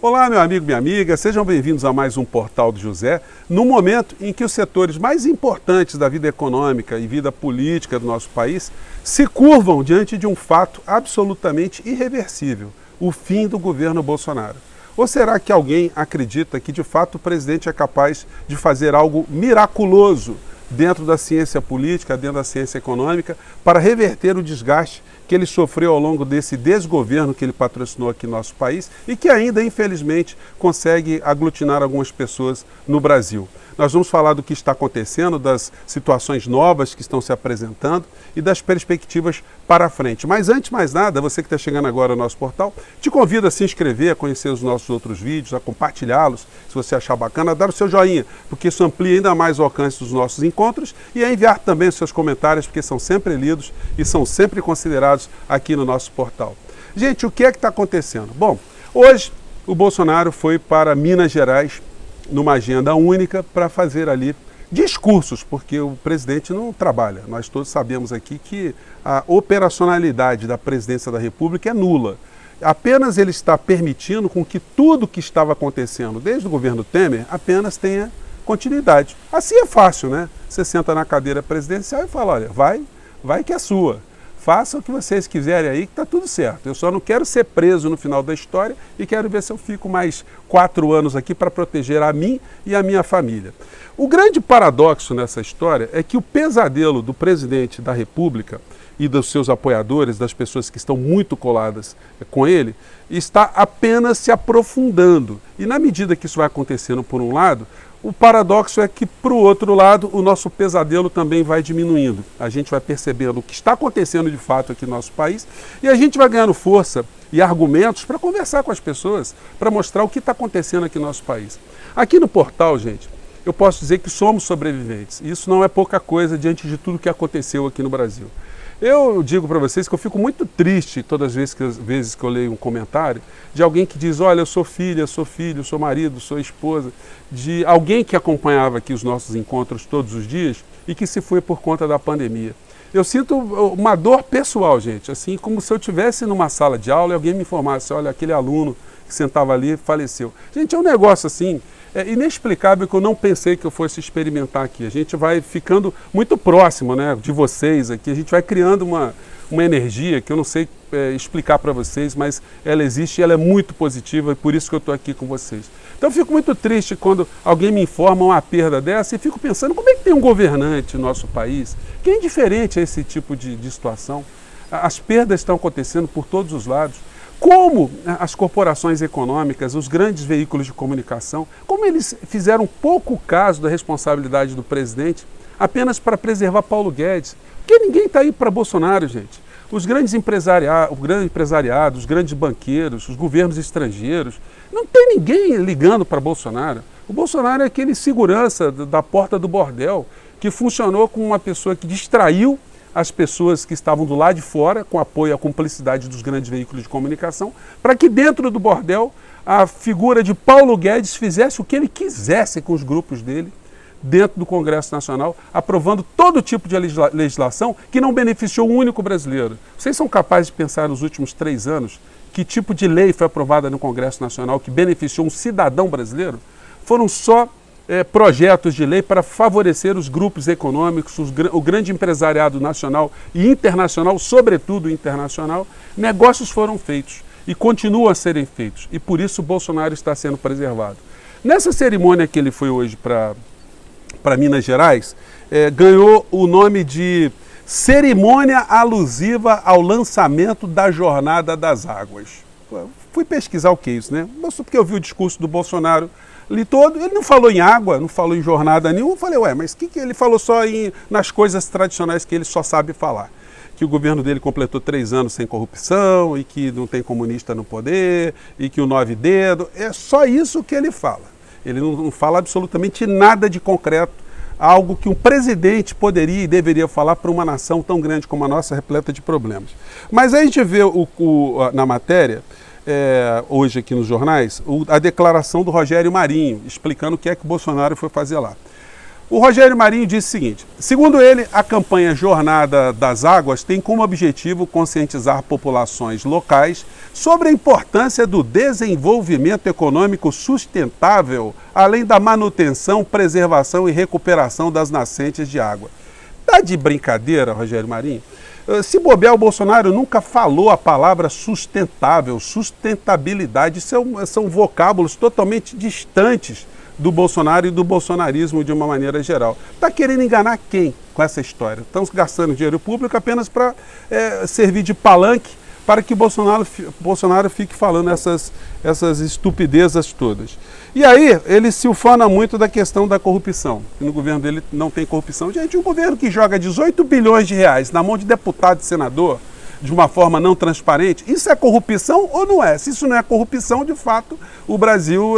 Olá, meu amigo, minha amiga, sejam bem-vindos a mais um Portal do José, no momento em que os setores mais importantes da vida econômica e vida política do nosso país se curvam diante de um fato absolutamente irreversível, o fim do governo Bolsonaro. Ou será que alguém acredita que, de fato, o presidente é capaz de fazer algo miraculoso dentro da ciência política, dentro da ciência econômica, para reverter o desgaste que ele sofreu ao longo desse desgoverno que ele patrocinou aqui no nosso país e que ainda, infelizmente, consegue aglutinar algumas pessoas no Brasil. Nós vamos falar do que está acontecendo, das situações novas que estão se apresentando e das perspectivas para frente. Mas antes de mais nada, você que está chegando agora ao nosso portal, te convido a se inscrever, a conhecer os nossos outros vídeos, a compartilhá-los, se você achar bacana, a dar o seu joinha, porque isso amplia ainda mais o alcance dos nossos encontros, e a enviar também os seus comentários, porque são sempre lidos e são sempre considerados aqui no nosso portal. Gente, o que é que está acontecendo? Bom, hoje o Bolsonaro foi para Minas Gerais, numa agenda única, para fazer ali discursos, porque o presidente não trabalha. Nós todos sabemos aqui que a operacionalidade da presidência da República é nula. Apenas ele está permitindo com que tudo que estava acontecendo desde o governo Temer apenas tenha continuidade. Assim é fácil, né? Você senta na cadeira presidencial e fala, olha, vai que é sua. Faça o que vocês quiserem aí, que está tudo certo. Eu só não quero ser preso no final da história e quero ver se eu fico mais 4 anos aqui para proteger a mim e a minha família. O grande paradoxo nessa história é que o pesadelo do presidente da República e dos seus apoiadores, das pessoas que estão muito coladas com ele, está apenas se aprofundando. E na medida que isso vai acontecendo por um lado, o paradoxo é que, para o outro lado, o nosso pesadelo também vai diminuindo. A gente vai percebendo o que está acontecendo de fato aqui no nosso país e a gente vai ganhando força e argumentos para conversar com as pessoas, para mostrar o que está acontecendo aqui no nosso país. Aqui no portal, gente, eu posso dizer que somos sobreviventes. Isso não é pouca coisa diante de tudo que aconteceu aqui no Brasil. Eu digo para vocês que eu fico muito triste todas as vezes que eu leio um comentário de alguém que diz, olha, eu sou filha, sou filho, sou marido, sou esposa, de alguém que acompanhava aqui os nossos encontros todos os dias e que se foi por conta da pandemia. Eu sinto uma dor pessoal, gente, assim como se eu estivesse numa sala de aula e alguém me informasse, olha, aquele aluno que sentava ali faleceu. Gente, é um negócio assim, inexplicável que eu não pensei que eu fosse experimentar aqui. A gente vai ficando muito próximo, né, de vocês aqui, a gente vai criando uma energia que eu não sei explicar para vocês, mas ela existe e ela é muito positiva e por isso que eu estou aqui com vocês. Então eu fico muito triste quando alguém me informa uma perda dessa e fico pensando como é que tem um governante no nosso país que é indiferente a esse tipo de situação. As perdas estão acontecendo por todos os lados. Como as corporações econômicas, os grandes veículos de comunicação, como eles fizeram pouco caso da responsabilidade do presidente apenas para preservar Paulo Guedes. Porque ninguém está aí para Bolsonaro, gente. Os grandes empresariados, o grande empresariado, os grandes banqueiros, os governos estrangeiros, não tem ninguém ligando para Bolsonaro. O Bolsonaro é aquele segurança da porta do bordel que funcionou como uma pessoa que distraiu as pessoas que estavam do lado de fora, com apoio e a cumplicidade dos grandes veículos de comunicação, para que dentro do bordel a figura de Paulo Guedes fizesse o que ele quisesse com os grupos dele, dentro do Congresso Nacional, aprovando todo tipo de legislação que não beneficiou um único brasileiro. Vocês são capazes de pensar nos últimos 3 anos que tipo de lei foi aprovada no Congresso Nacional que beneficiou um cidadão brasileiro? Foram só projetos de lei para favorecer os grupos econômicos, o grande empresariado nacional e internacional, sobretudo internacional. Negócios foram feitos e continuam a serem feitos e por isso o Bolsonaro está sendo preservado. Nessa cerimônia que ele foi hoje para Minas Gerais, ganhou o nome de Cerimônia Alusiva ao Lançamento da Jornada das Águas. Fui pesquisar o que é isso, né? Só porque eu vi o discurso do Bolsonaro ali todo, ele não falou em água, não falou em jornada nenhuma. Eu falei, ué, mas que ele falou só nas coisas tradicionais que ele só sabe falar? Que o governo dele completou 3 anos sem corrupção e que não tem comunista no poder e que o 9 dedos, é só isso que ele fala. Ele não fala absolutamente nada de concreto, algo que um presidente poderia e deveria falar para uma nação tão grande como a nossa, repleta de problemas. Mas aí a gente vê na matéria, hoje aqui nos jornais, a declaração do Rogério Marinho, explicando o que é que o Bolsonaro foi fazer lá. O Rogério Marinho disse o seguinte: segundo ele, a campanha Jornada das Águas tem como objetivo conscientizar populações locais sobre a importância do desenvolvimento econômico sustentável, além da manutenção, preservação e recuperação das nascentes de água. Tá de brincadeira, Rogério Marinho? Se bobear, o Bolsonaro nunca falou a palavra sustentável, sustentabilidade. São vocábulos totalmente distantes do Bolsonaro e do bolsonarismo de uma maneira geral. Está querendo enganar quem com essa história? Estão gastando dinheiro público apenas para servir de palanque para que Bolsonaro fique falando essas estupidezas todas. E aí ele se ufana muito da questão da corrupção, que no governo dele não tem corrupção. Gente, um governo que joga 18 bilhões de reais na mão de deputado e senador de uma forma não transparente, isso é corrupção ou não é? Se isso não é corrupção, de fato, o Brasil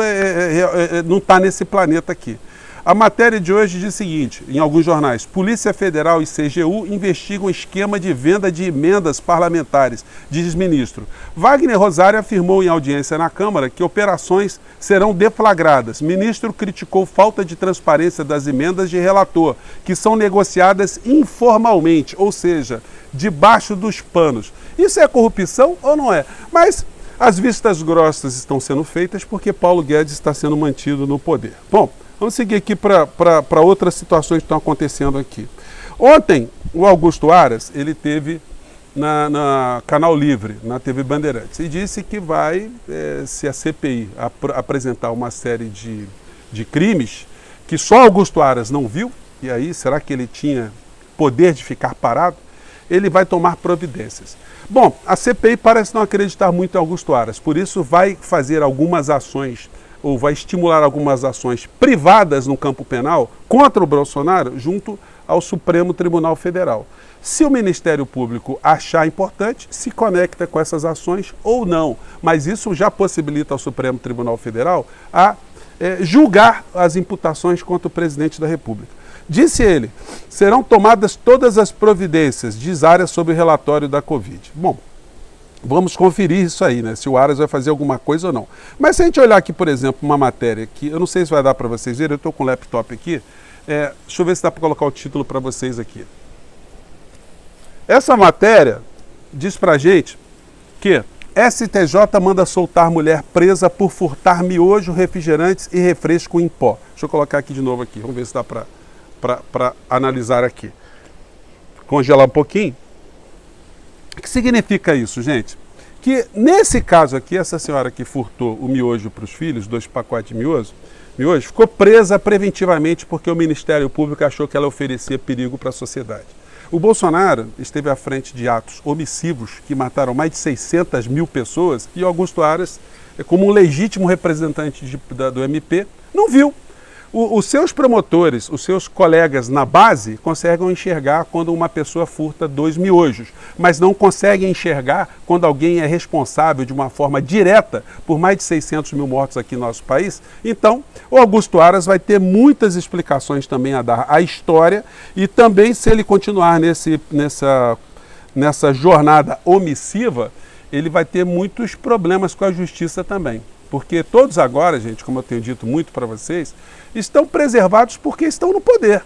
não está nesse planeta aqui. A matéria de hoje diz o seguinte, em alguns jornais: Polícia Federal e CGU investigam esquema de venda de emendas parlamentares, diz ministro. Wagner Rosário afirmou em audiência na Câmara que operações serão deflagradas. Ministro criticou falta de transparência das emendas de relator, que são negociadas informalmente, ou seja, debaixo dos panos. Isso é corrupção ou não é? Mas as vistas grossas estão sendo feitas porque Paulo Guedes está sendo mantido no poder. Bom, vamos seguir aqui para outras situações que estão acontecendo aqui. Ontem, o Augusto Aras, ele teve na Canal Livre, na TV Bandeirantes, e disse que vai, se a CPI apresentar uma série de crimes que só Augusto Aras não viu, e aí será que ele tinha poder de ficar parado? Ele vai tomar providências. Bom, a CPI parece não acreditar muito em Augusto Aras, por isso vai fazer algumas ações, ou vai estimular algumas ações privadas no campo penal contra o Bolsonaro junto ao Supremo Tribunal Federal. Se o Ministério Público achar importante, se conecta com essas ações ou não. Mas isso já possibilita ao Supremo Tribunal Federal a julgar as imputações contra o presidente da República. Disse ele: serão tomadas todas as providências, diz Aras sobre o relatório da Covid. Bom, vamos conferir isso aí, né? Se o Aras vai fazer alguma coisa ou não. Mas se a gente olhar aqui, por exemplo, uma matéria que eu não sei se vai dar para vocês verem, eu estou com o laptop aqui. Deixa eu ver se dá para colocar o título para vocês aqui. Essa matéria diz para a gente que STJ manda soltar mulher presa por furtar miojo, refrigerantes e refresco em pó. Deixa eu colocar aqui de novo aqui, vamos ver se dá para analisar aqui. Congelar um pouquinho. O que significa isso, gente? Que nesse caso aqui, essa senhora que furtou o miojo para os filhos, 2 pacotes de miojo, ficou presa preventivamente porque o Ministério Público achou que ela oferecia perigo para a sociedade. O Bolsonaro esteve à frente de atos omissivos que mataram mais de 600 mil pessoas e o Augusto Aras, como um legítimo representante do MP, não viu. Os seus promotores, os seus colegas na base conseguem enxergar quando uma pessoa furta 2 miojos, mas não conseguem enxergar quando alguém é responsável de uma forma direta por mais de 600 mil mortos aqui no nosso país. Então, o Augusto Aras vai ter muitas explicações também a dar à história e também, se ele continuar nessa jornada omissiva, ele vai ter muitos problemas com a justiça também. Porque todos agora, gente, como eu tenho dito muito para vocês, estão preservados porque estão no poder.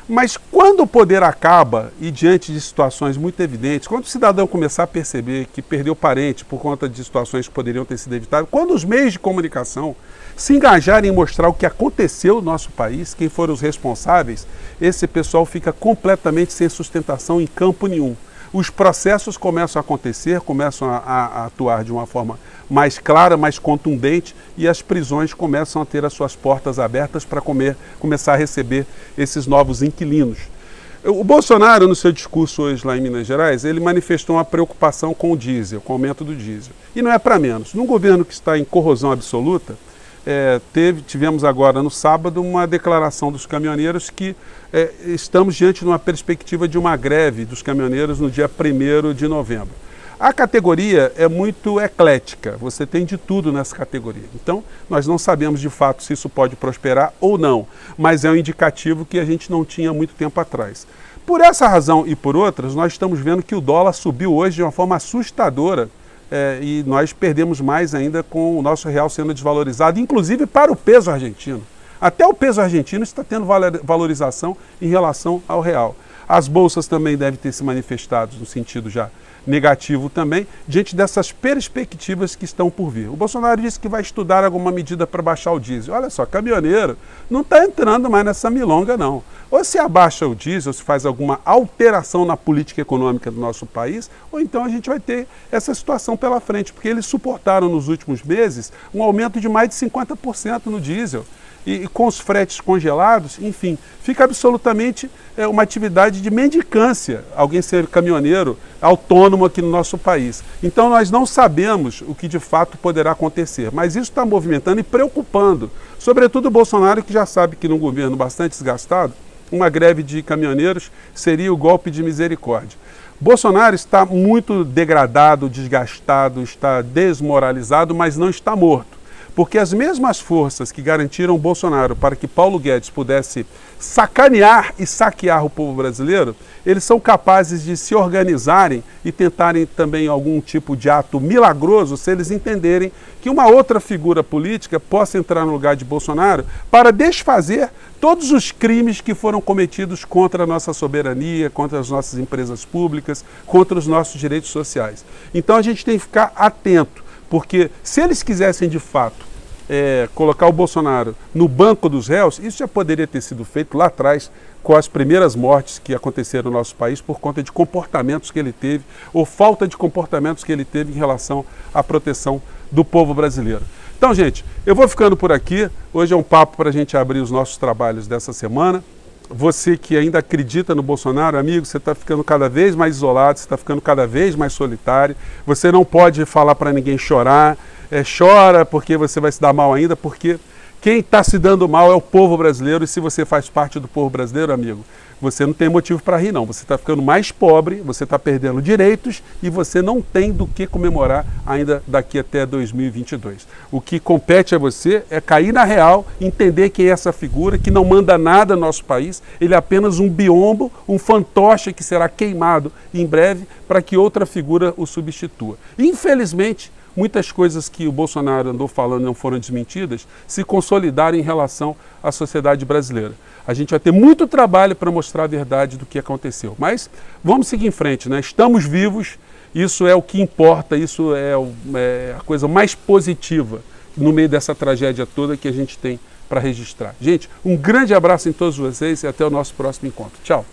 Mas quando o poder acaba e diante de situações muito evidentes, quando o cidadão começar a perceber que perdeu parente por conta de situações que poderiam ter sido evitadas, quando os meios de comunicação se engajarem em mostrar o que aconteceu no nosso país, quem foram os responsáveis, esse pessoal fica completamente sem sustentação em campo nenhum. Os processos começam a acontecer, começam a atuar de uma forma mais clara, mais contundente, e as prisões começam a ter as suas portas abertas para começar a receber esses novos inquilinos. O Bolsonaro, no seu discurso hoje lá em Minas Gerais, ele manifestou uma preocupação com o diesel, com o aumento do diesel. E não é para menos. Num governo que está em corrosão absoluta, tivemos agora no sábado uma declaração dos caminhoneiros que estamos diante de uma perspectiva de uma greve dos caminhoneiros no dia 1º de novembro. A categoria é muito eclética, você tem de tudo nessa categoria. Então, nós não sabemos de fato se isso pode prosperar ou não, mas é um indicativo que a gente não tinha muito tempo atrás. Por essa razão e por outras, nós estamos vendo que o dólar subiu hoje de uma forma assustadora e nós perdemos mais ainda com o nosso real sendo desvalorizado, inclusive para o peso argentino. Até o peso argentino está tendo valorização em relação ao real. As bolsas também devem ter se manifestado no sentido já negativo também, diante dessas perspectivas que estão por vir. O Bolsonaro disse que vai estudar alguma medida para baixar o diesel. Olha só, caminhoneiro não está entrando mais nessa milonga, não. Ou se abaixa o diesel, ou se faz alguma alteração na política econômica do nosso país, ou então a gente vai ter essa situação pela frente, porque eles suportaram nos últimos meses um aumento de mais de 50% no diesel. E com os fretes congelados, enfim, fica absolutamente uma atividade de mendicância, alguém ser caminhoneiro autônomo aqui no nosso país. Então nós não sabemos o que de fato poderá acontecer, mas isso está movimentando e preocupando, sobretudo o Bolsonaro, que já sabe que num governo bastante desgastado, uma greve de caminhoneiros seria o golpe de misericórdia. Bolsonaro está muito degradado, desgastado, está desmoralizado, mas não está morto. Porque as mesmas forças que garantiram Bolsonaro para que Paulo Guedes pudesse sacanear e saquear o povo brasileiro, eles são capazes de se organizarem e tentarem também algum tipo de ato milagroso se eles entenderem que uma outra figura política possa entrar no lugar de Bolsonaro para desfazer todos os crimes que foram cometidos contra a nossa soberania, contra as nossas empresas públicas, contra os nossos direitos sociais. Então a gente tem que ficar atento. Porque se eles quisessem, de fato, colocar o Bolsonaro no banco dos réus, isso já poderia ter sido feito lá atrás, com as primeiras mortes que aconteceram no nosso país por conta de comportamentos que ele teve, ou falta de comportamentos que ele teve em relação à proteção do povo brasileiro. Então, gente, eu vou ficando por aqui. Hoje é um papo para a gente abrir os nossos trabalhos dessa semana. Você que ainda acredita no Bolsonaro, amigo, você está ficando cada vez mais isolado, você está ficando cada vez mais solitário. Você não pode falar para ninguém chorar. Chora porque você vai se dar mal ainda, porque quem está se dando mal é o povo brasileiro. E se você faz parte do povo brasileiro, amigo, você não tem motivo para rir, não. Você está ficando mais pobre, você está perdendo direitos e você não tem do que comemorar ainda daqui até 2022. O que compete a você é cair na real, entender quem é essa figura, que não manda nada no nosso país, ele é apenas um biombo, um fantoche que será queimado em breve para que outra figura o substitua. Infelizmente, muitas coisas que o Bolsonaro andou falando e não foram desmentidas se consolidaram em relação à sociedade brasileira. A gente vai ter muito trabalho para mostrar a verdade do que aconteceu. Mas vamos seguir em frente, né? Estamos vivos, isso é o que importa, isso é a coisa mais positiva no meio dessa tragédia toda que a gente tem para registrar. Gente, um grande abraço em todos vocês e até o nosso próximo encontro. Tchau!